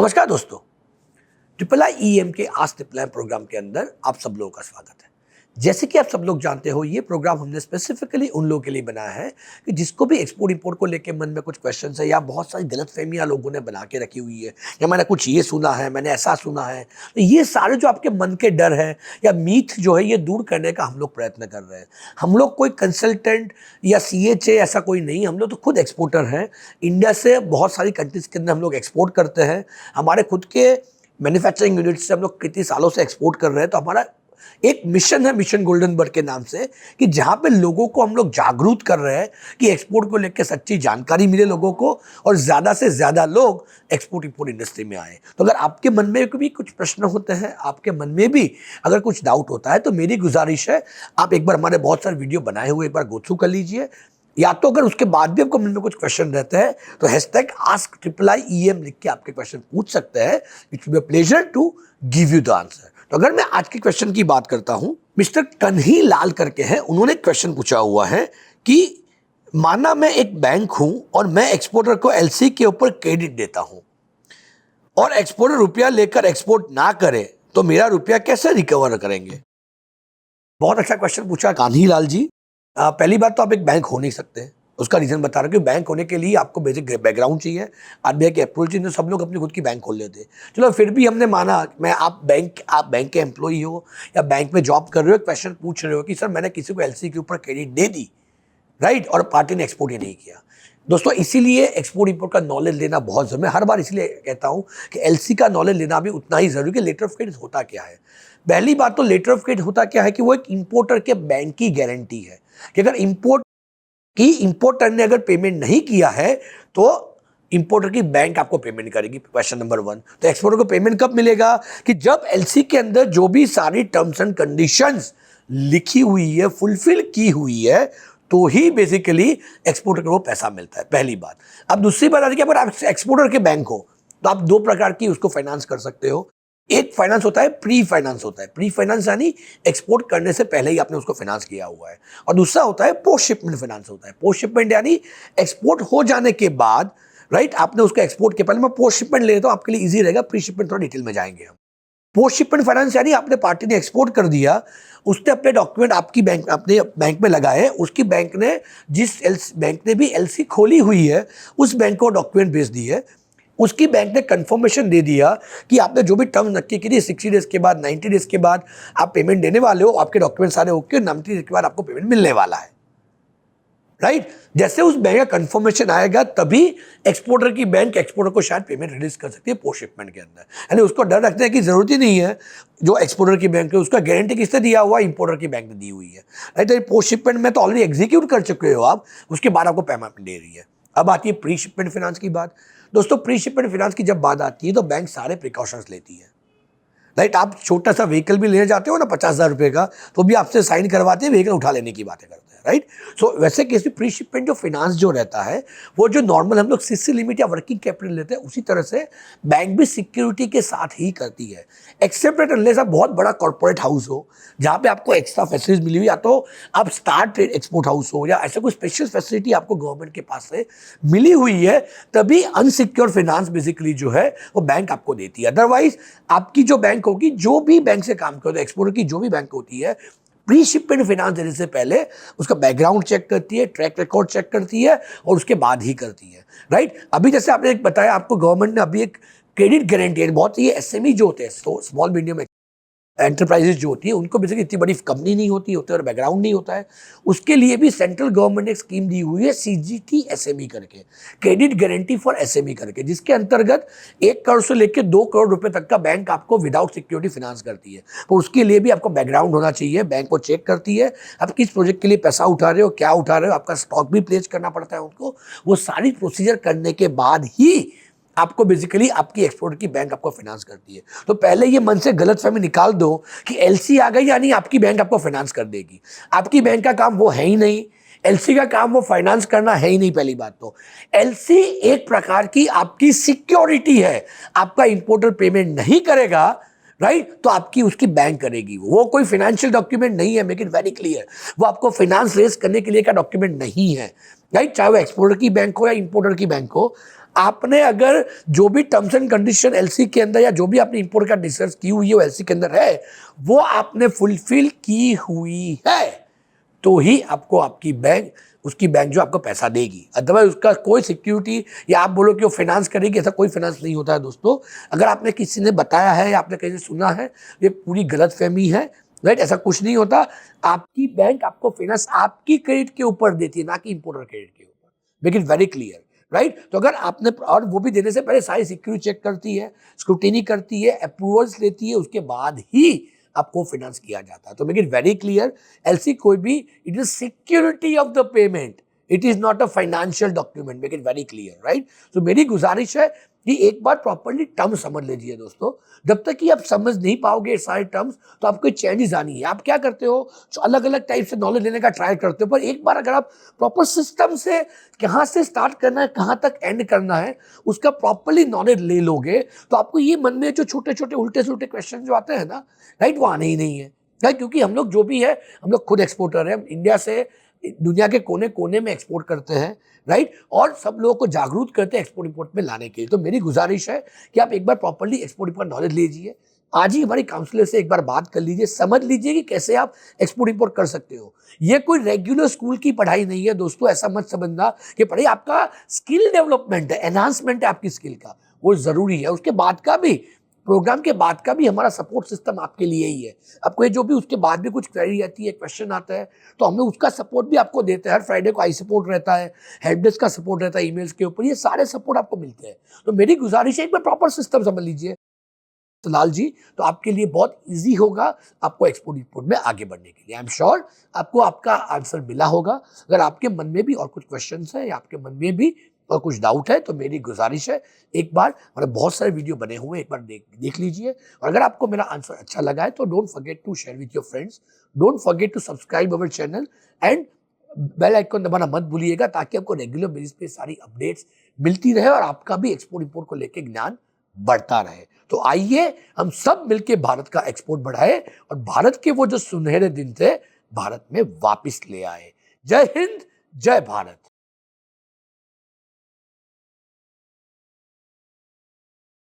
नमस्कार दोस्तों, triple I EM के आज ट्रिपल आई प्रोग्राम के अंदर आप सब लोगों का स्वागत है। जैसे कि आप सब लोग जानते हो, ये प्रोग्राम हमने स्पेसिफिकली उन लोगों के लिए बनाया है कि जिसको भी एक्सपोर्ट इंपोर्ट को लेकर मन में कुछ क्वेश्चन है या बहुत सारी गलतफहमियां लोगों ने बना के रखी हुई है, या मैंने कुछ ये सुना है, मैंने ऐसा सुना है, तो ये सारे जो आपके मन के डर है या मीथ जो है, ये दूर करने का हम लोग प्रयत्न कर रहे हैं। हम लोग कोई कंसल्टेंट या CHA ऐसा कोई नहीं, हम लोग तो खुद एक्सपोर्टर हैं। इंडिया से बहुत सारी कंट्रीज के अंदर हम लोग एक्सपोर्ट करते हैं। हमारे खुद के मैन्युफैक्चरिंग यूनिट से हम लोग कितनी सालों से एक्सपोर्ट कर रहे हैं। तो हमारा एक मिशन है, मिशन गोल्डन बर्ड के नाम से, कि जहां पे लोगों को हम लोग जागरूक कर रहे हैं कि एक्सपोर्ट को लेकर सच्ची जानकारी मिले लोगों को और ज़्यादा से ज़्यादा लोग एक्सपोर्ट इंपोर्ट इंडस्ट्री में आए। तो अगर आपके मन में भी कुछ प्रश्न होते हैं, आपके मन में भी अगर कुछ डाउट होता है, तो मेरी गुजारिश है आप एक बार हमारे बहुत सारे वीडियो बनाए हुए एक बार गो थ्रू कर लीजिए, या तो अगर उसके बाद भी आपको मन में कुछ क्वेश्चन रहते हैं तो #AskTRIPPLIEM लिख के आपके क्वेश्चन पूछ सकते हैं। It will be a pleasure to give you the answer. तो अगर मैं आज के क्वेश्चन की बात करता हूं, मिस्टर कन्ही लाल करके हैं, उन्होंने क्वेश्चन पूछा हुआ है कि माना मैं एक बैंक हूं और मैं एक्सपोर्टर को LC के ऊपर क्रेडिट देता हूं और एक्सपोर्टर रुपया लेकर एक्सपोर्ट ना करे तो मेरा रुपया कैसे रिकवर करेंगे। बहुत अच्छा क्वेश्चन पूछा कान्ही लाल जी। पहली बात तो आप एक बैंक हो नहीं सकते। उसका रीजन बता रहा हूँ कि बैंक होने के लिए आपको बेसिक बैकग्राउंड चाहिए, RBI के अप्रूवल चाहिए। सब लोग अपनी खुद की बैंक खोल लेते हैं। चलो फिर भी हमने माना मैं आप बैंक के एम्प्लॉई हो या बैंक में जॉब कर रहे हो, क्वेश्चन पूछ रहे हो कि सर मैंने किसी को LC के ऊपर क्रेडिट दे दी, राइट, और पार्टी ने एक्सपोर्ट ही नहीं किया। दोस्तों इसीलिए एक्सपोर्ट इंपोर्ट का नॉलेज लेना बहुत जरूरी है। हर बार इसलिए कहता हूँ कि LC का नॉलेज लेना भी उतना ही जरूरी है कि लेटर ऑफ क्रेडिट होता क्या है। पहली बात तो लेटर ऑफ क्रेडिट होता क्या है कि वो एक इंपोर्टर के बैंक की गारंटी है कि अगर इंपोर्टर ने अगर पेमेंट नहीं किया है तो इंपोर्टर की बैंक आपको पेमेंट करेगी। Question number 1। तो एक्सपोर्टर को पेमेंट कब मिलेगा कि जब LC के अंदर जो भी सारी टर्म्स एंड कंडीशंस लिखी हुई है, फुलफिल की हुई है, तो ही बेसिकली एक्सपोर्टर को वो पैसा मिलता है। पहली बात। अब दूसरी बात आती है कि अगर आप एक्सपोर्टर के बैंक हो तो आप दो प्रकार की उसको फाइनेंस कर सकते हो। एक फाइनेंस होता है प्री फाइनेंस होता है। प्री फाइनेंस यानी एक्सपोर्ट करने से पहले ही आपने उसको फाइनेंस किया हुआ है। और दूसरा होता है पोस्ट शिपमेंट फाइनेंस होता है। पोस्ट शिपमेंट यानी एक्सपोर्ट हो जाने के बाद, राइट, आपने उसको एक्सपोर्ट के पहले मैं पोस्ट शिपमेंट ले लेता हूं, आपके लिए इजी रहेगा। प्री शिपमेंट थोड़ा डिटेल में जाएंगे हम। पोस्ट शिपमेंट फाइनेंस यानी आपने पार्टी ने एक्सपोर्ट कर दिया, उसने अपने डॉक्यूमेंट आपकी बैंक अपने बैंक में लगाए, उसकी बैंक ने जिस बैंक ने भी LC खोली हुई है उस बैंक को डॉक्यूमेंट भेज दिए, उसकी बैंक ने कंफर्मेशन दे दिया कि आपने जो भी टर्म नक्की की थी 60 डेज के बाद 90 डेज के बाद आप पेमेंट देने वाले हो, आपके डॉक्यूमेंट सारे ओके, 90 डेज के बाद आपको पेमेंट मिलने वाला है, राइट। जैसे उस बैंक का कंफर्मेशन आएगा तभी एक्सपोर्टर की बैंक एक्सपोर्टर को शायद पेमेंट रिलीज कर सकती है पोस्ट शिपमेंट के अंदर। यानी उसको डर रखने की जरूरत ही नहीं है। जो एक्सपोर्टर की बैंक है उसका गारंटी किसने दिया हुआ है, इंपोर्टर की बैंक ने दी हुई है, राइट। तो पोस्ट शिपमेंट में तो ऑलरेडी एग्जीक्यूट कर चुके हो आप, उसके बाद आपको पेमेंट दे रही है। अब आती है प्री शिपमेंट फाइनेंस की बात। दोस्तों प्री शिपमेंट फाइनेंस की जब बात आती है तो बैंक सारे प्रिकॉशंस लेती है, राइट। आप छोटा सा व्हीकल भी लेने जाते हो ना 50,000 रुपये का, तो भी आपसे साइन करवाते हैं, व्हीकल उठा लेने की बातें करते हैं, राइट। सो वैसे केस में प्री शिपमेंट जो फाइनेंस जो रहता है वो जो नॉर्मल हम लोग CC लिमिट या वर्किंग कैपिटल लेते हैं, उसी तरह से बैंक भी सिक्योरिटी के साथ ही करती है। एक्सेप्ट अनलेस आप बहुत बड़ा कॉर्पोरेट हाउस हो जहाँ पे आपको एक्स्ट्रा फैसिलिटीज मिली हुई, या तो आप स्टार ट्रेड एक्सपोर्ट हाउस हो या ऐसा कोई स्पेशल फैसिलिटी आपको गवर्नमेंट के पास से मिली हुई है, तभी अनसिक्योर फाइनेंस बेसिकली जो है वो बैंक आपको देती है। अदरवाइज आपकी जो बैंक होगी, जो भी बैंक से काम करते हो, एक्सपोर्टर की जो भी बैंक होती है, प्री शिपमेंट फाइनेंस देने से पहले उसका बैकग्राउंड चेक करती है, ट्रैक रिकॉर्ड चेक करती है और उसके बाद ही करती है, राइट। अभी जैसे आपने एक बताया, आपको गवर्नमेंट ने अभी एक क्रेडिट गारंटी है, बहुत ये SME जो होते हैं, स्मॉल मीडियम एंटरप्राइजेज जो होती है, उनको बेसिकली इतनी बड़ी कंपनी नहीं होती और बैकग्राउंड नहीं होता है, उसके लिए भी सेंट्रल गवर्नमेंट ने एक स्कीम दी हुई है CGT SME करके, क्रेडिट गारंटी फॉर SME करके, जिसके अंतर्गत 1 करोड़ से लेकर 2 करोड़ रुपए तक का बैंक आपको विदाउट सिक्योरिटी फाइनेंस करती है। तो उसके लिए भी आपको बैकग्राउंड होना चाहिए। बैंक को चेक करती है आप किस प्रोजेक्ट के लिए पैसा उठा रहे हो, क्या उठा रहे हो, आपका स्टॉक भी प्लेस करना पड़ता है उनको। वो सारी प्रोसीजर करने के बाद ही आपको बेसिकली आपकी एक्सपोर्टर की बैंक आपको फाइनेंस करती है। तो पहले ये मन से गलतफहमी निकाल दो कि LC आ गई यानी आपकी बैंक आपको फाइनेंस कर देगी। आपकी बैंक का काम वो है ही नहीं, LC का काम वो फाइनेंस करना है ही नहीं। पहली बात तो LC एक प्रकार की आपकी सिक्योरिटी है। आपका इंपोर्टर पेमेंट नहीं करेगा, राइट, तो आपकी उसकी बैंक करेगी। वो कोई फाइनेंशियल डॉक्यूमेंट नहीं है, मेक इट वेरी क्लियर। वो आपको फाइनेंस रेज करने के लिए का डॉक्यूमेंट नहीं है, राइट। चाहे वो एक्सपोर्टर की बैंक हो या इंपोर्टर की बैंक हो, आपने अगर जो भी टर्म्स एंड कंडीशन एलसी के अंदर या जो भी आपने इंपोर्ट का डिस्कस की हुई है वो एलसी के अंदर है, वो आपने फुलफिल की हुई है, तो ही आपको आपकी बैंक, उसकी बैंक जो आपको पैसा देगी। अदरवाइज उसका कोई सिक्योरिटी या आप बोलो कि वो फाइनेंस करेगी, ऐसा कोई फाइनेंस नहीं होता है दोस्तों। अगर आपने किसी ने बताया है या आपने कहीं से सुना है, ये पूरी गलत फहमी है, राइट। ऐसा कुछ नहीं होता। आपकी बैंक आपको फाइनेंस आपकी क्रेडिट के ऊपर देती है, ना कि इंपोर्टर क्रेडिट के ऊपर। Make it very clear, right. तो अगर आपने, और वो भी देने से पहले सारी सिक्योरिटी चेक करती है, स्क्रूटिनी करती है, अप्रूवल्स लेती है, उसके बाद ही आपको फाइनेंस किया जाता है। तो make it very clear, LC कोई भी, it is security of the payment, it is not a financial document. Make it very clear, right. तो मेरी गुजारिश है कि एक बार प्रॉपर्ली टर्म समझ लीजिए दोस्तों। जब तक कि आप समझ नहीं पाओगे सारे टर्म्स, तो आपको चेंजेस आनी है। आप क्या करते हो, अलग अलग टाइप से नॉलेज लेने का ट्राई करते हो, पर एक बार अगर आप प्रॉपर सिस्टम से कहाँ से स्टार्ट करना है, कहाँ तक एंड करना है, उसका प्रॉपरली नॉलेज ले लोगे, तो आपको ये मन में जो छोटे छोटे उल्टे सुलटे क्वेश्चन जो आते हैं ना, राइट, वो आने ही नहीं है, राइट। क्योंकि हम लोग जो भी है, हम लोग खुद एक्सपोर्टर है, इंडिया से दुनिया के कोने कोने में एक्सपोर्ट करते हैं, राइट। और सब लोगों को जागरूक करते हैं एक्सपोर्ट इंपोर्ट में लाने के लिए। तो मेरी गुजारिश है कि आप एक बार प्रॉपर्ली एक्सपोर्ट इंपोर्ट नॉलेज लीजिए। आज ही हमारी काउंसलर से एक बार बात कर लीजिए, समझ लीजिए कि कैसे आप एक्सपोर्ट इंपोर्ट कर सकते हो। ये कोई रेगुलर स्कूल की पढ़ाई नहीं है दोस्तों। ऐसा मत समझना कि पढ़ाई, आपका स्किल डेवलपमेंट है, एनहांसमेंट है आपकी स्किल का, वो जरूरी है। उसके बाद का भी, प्रोग्राम के बाद का भी हमारा सपोर्ट सिस्टम आपके लिए ही है। आपको ये जो भी उसके बाद भी कुछ क्वेरी आती है, क्वेश्चन आता है, तो हम लोग उसका सपोर्ट भी आपको देते हैं। हर फ्राइडे को आई सपोर्ट रहता है, हेल्प डेस्क का सपोर्ट रहता है ईमेल्स के ऊपर, ये सारे सपोर्ट आपको मिलते हैं। तो मेरी गुजारिश है एक बार प्रॉपर सिस्टम समझ लीजिए तो लाल जी, तो आपके लिए बहुत इजी होगा आपको एक्सपोर्ट इंपोर्ट में आगे बढ़ने के लिए। आई एम श्योर आपको आपका आंसर मिला होगा। अगर आपके मन में भी और कुछ क्वेश्चन है या आपके मन में भी और कुछ डाउट है, तो मेरी गुजारिश है एक बार, हमारे बहुत सारे वीडियो बने हुए हैं, एक बार देख लीजिए। और अगर आपको मेरा आंसर अच्छा लगा है तो don't forget to share with your friends, don't forget to subscribe our channel and bell icon दबाना मत भूलिएगा, ताकि आपको रेगुलर बेसिस पे सारी अपडेट्स मिलती रहे और आपका भी एक्सपोर्ट इंपोर्ट को लेकर ज्ञान बढ़ता रहे। तो आइए हम सब मिलके भारत का एक्सपोर्ट बढ़ाए और भारत के वो जो सुनहरे दिन थे, भारत में वापस ले आए। जय हिंद, जय भारत।